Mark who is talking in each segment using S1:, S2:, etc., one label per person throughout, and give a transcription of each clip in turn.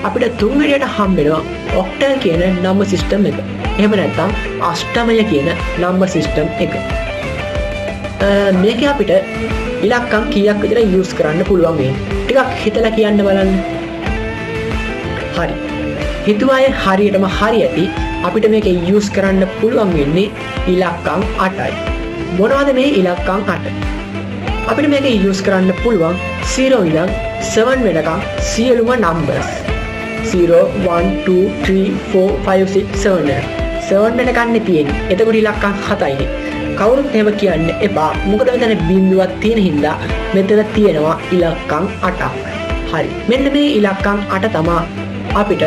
S1: අපිට තුන්වෙනියට හම්බ වෙනවා ඔක්ටල් කියන නම්බර් සිස්ටම් එක. එහෙම නැත්නම් අෂ්ටමය කියන නම්බර් සිස්ටම් එක. මේක අපිට ඉලක්කම් කීයක් විතර යූස් කරන්න පුළුවන් වෙන්නේ. ටිකක් හිතලා කියන්න බලන්න. හරි. හිතුවායේ හරියටම හරි ඇති. අපිට මේක යූස් කරන්න පුළුවන් වෙන්නේ ඉලක්කම් 8යි. මොනවද මේ ඉලක්කම් 8? අපිට මේක යූස් කරන්න පුළුවන් 0 ඉඳන් 7 වෙනකම් සියලුම numbers. 0 1 2 3 4 5 6 7 7 වෙනකන් තියෙන්නේ. එතකොට ඉලක්කම් 7යි. කවුරුත් එහෙම කියන්න එපා. මොකද මෙතන බිඳුවක් තියෙන හින්දා මෙතන තියෙනවා ඉලක්කම් 8ක්. හරි. මෙන්න මේ ඉලක්කම් 8 තමයි අපිට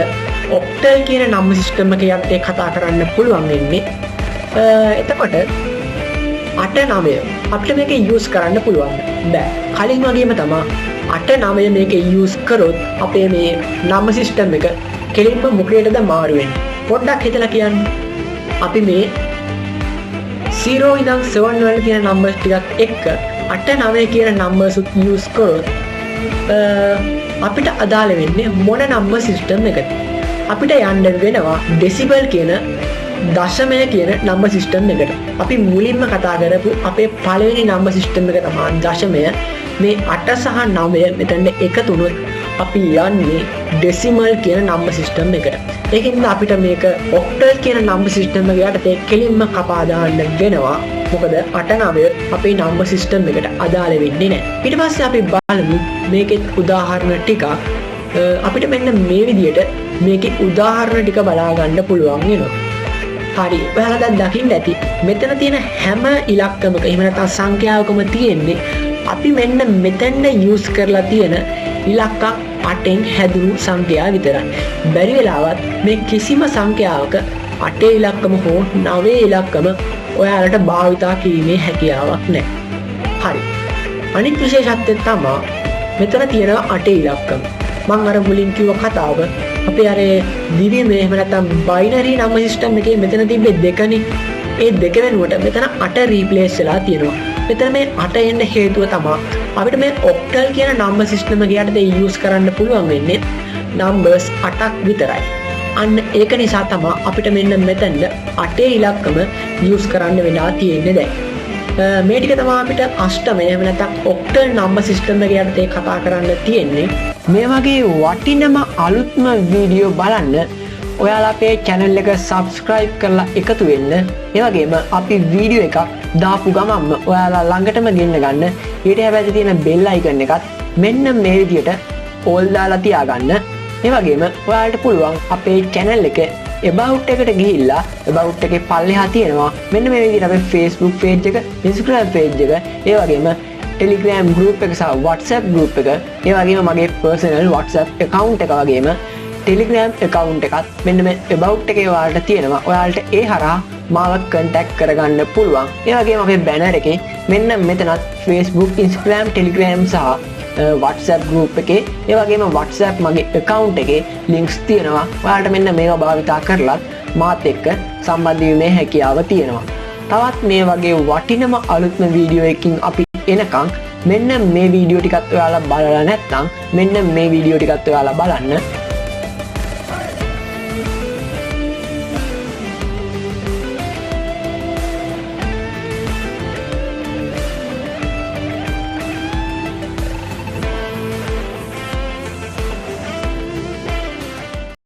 S1: ඔක්ටල් කියන නම්බර් සිස්ටම් එකේ යද්දී කතා කරන්න පුළුවන් වෙන්නේ. එතකොට 8 9 අපිට මේක යූස් කරන්න පුළුවන්. බෑ. කලින් වගේම තමයි 8 9 මේක යූස් කරොත් අපේ මේ නම්බර් සිස්ටම් එක කෙලින්ම මොකේටද මාරු වෙන්නේ? පොඩ්ඩක් හිතලා කියන්න. අපි මේ 0 ඉඳන් 7 වල තියෙන නම්බර්ස් ටිකක් එක්ක 8 9 කියන නම්බර්ස් උත් යූස් කරොත් අපිට අදාළ වෙන්නේ මොන නම්බර් සිස්ටම් එකද? අපිට යන්න වෙනවා ඩෙසිබල් කියන දශමය කියන නම්බර් සිස්ටම් එකට. අපි මුලින්ම කතා කරපු අපේ පළවෙනි නම්බර් සිස්ටම් එක තමයි දශමය. මේ 8 සහ 9 මෙතන එකතු වුණොත් අපි යන්නේ ඩෙසිමල් කියන නම්බර් සිස්ටම් එකට. ඒකින්ද අපිට මේක ඔක්ටල් කියන නම්බර් සිස්ටම් එක යටතේ කෙලින්ම කපා දාන්න වෙනවා. මොකද 8 9 අපේ නම්බර් සිස්ටම් එකට අදාළ වෙන්නේ නැහැ. ඊට පස්සේ අපි බලමු මේකේ උදාහරණ ටිකක්. අපිට මෙන්න මේ විදිහට මේකේ උදාහරණ ටික බලා ගන්න පුළුවන් වෙනවා. හරි. ඔයාලා දැන් දකින්න ඇති මෙතන තියෙන හැම ඉලක්කමක එහෙම නැත්නම් සංඛ්‍යාවකම තියෙන්නේ අපි මෙන්න මෙතෙන්ද යූස් කරලා තියෙන ඉලක්ක 8න් හැදුණු සංඛ්‍යාව විතරයි. බැරි වෙලාවත් මේ කිසිම සංඛ්‍යාවක 8 ඉලක්කම හෝ 9 ඉලක්කම ඔයාලට භාවිතා කිරීමේ හැකියාවක් නැහැ. හරි. අනිත් විශේෂත්වය තමයි මෙතන තියෙන 8 ඉලක්කම. මම අර මුලින් කිව්ව කතාව අපේ අර දිව්‍යමය එහෙම නැත්නම් බයිනරි නම්බර් සිස්ටම් එකේ මෙතන තිබ්බේ 2නේ. ඒ 2 වෙනුවට මෙතන 8 රීප්ලේස් වෙලා තියෙනවා. මෙතන මේ 8 එන්න හේතුව තමයි අපිට මේ ඔක්ටල් කියන නම්බර් සිස්ටම් එක යටතේ යූස් කරන්න පුළුවන් වෙන්නේ නම්බර්ස් 8ක් විතරයි. අන්න ඒක නිසා තමයි අපිට මෙන්න මෙතනද 8 ඉලක්කම යූස් කරන්න වෙලා තියෙන්නේ දැන්. මේ ටික තමයි අපිට අෂ්ටමය එහෙම නැත්නම් ඔක්ටල් නම්බර් සිස්ටම් එක යටතේ කතා කරන්න තියෙන්නේ. මේ වගේ වටිනම අලුත්ම වීඩියෝ බලන්න ඔයාලා අපේ channel එක subscribe කරලා එකතු වෙන්න. ඒ වගේම අපි වීඩියෝ එකක් දාපු ගමන්ම ඔයාලා ළඟටම ගෙන්න ගන්න. ඊට හැබැයි තියෙන bell icon එකත් මෙන්න මේ විදියට all දාලා තියාගන්න. ඒ වගේම ඔයාලට පුළුවන් අපේ channel එක about එකට ගිහිල්ලා about එකේ පල්ලෙහා තියෙනවා මෙන්න මේ විදිහට අපේ Facebook page එක, Instagram page එක, ඒ වගේම Telegram group එක සහ WhatsApp group එක, ඒ වගේම මගේ personal WhatsApp account එක වගේම Telegram account එකත් මෙන්න මේ about එකේ ඔයාලට තියෙනවා. ඔයාලට ඒ හරහා මාව contact කරගන්න පුළුවන්. ඒ වගේම අපේ banner එකේ මෙන්න මෙතනත් Facebook, Instagram, Telegram සහ WhatsApp group එකේ ඒ වගේම WhatsApp මගේ account එකේ links තියෙනවා. ඔයාලට මෙන්න මේවා භාවිතා කරලත් මාත් එක්ක සම්බන්ධ වීමේ හැකියාව තියෙනවා. තවත් මේ වගේ වටිනම අලුත්ම වීඩියෝ එකකින් අපි එනකම් මෙන්න මේ වීඩියෝ ටිකත් ඔයාලා බලලා නැත්නම් මෙන්න මේ වීඩියෝ ටිකත් ඔයාලා බලන්න.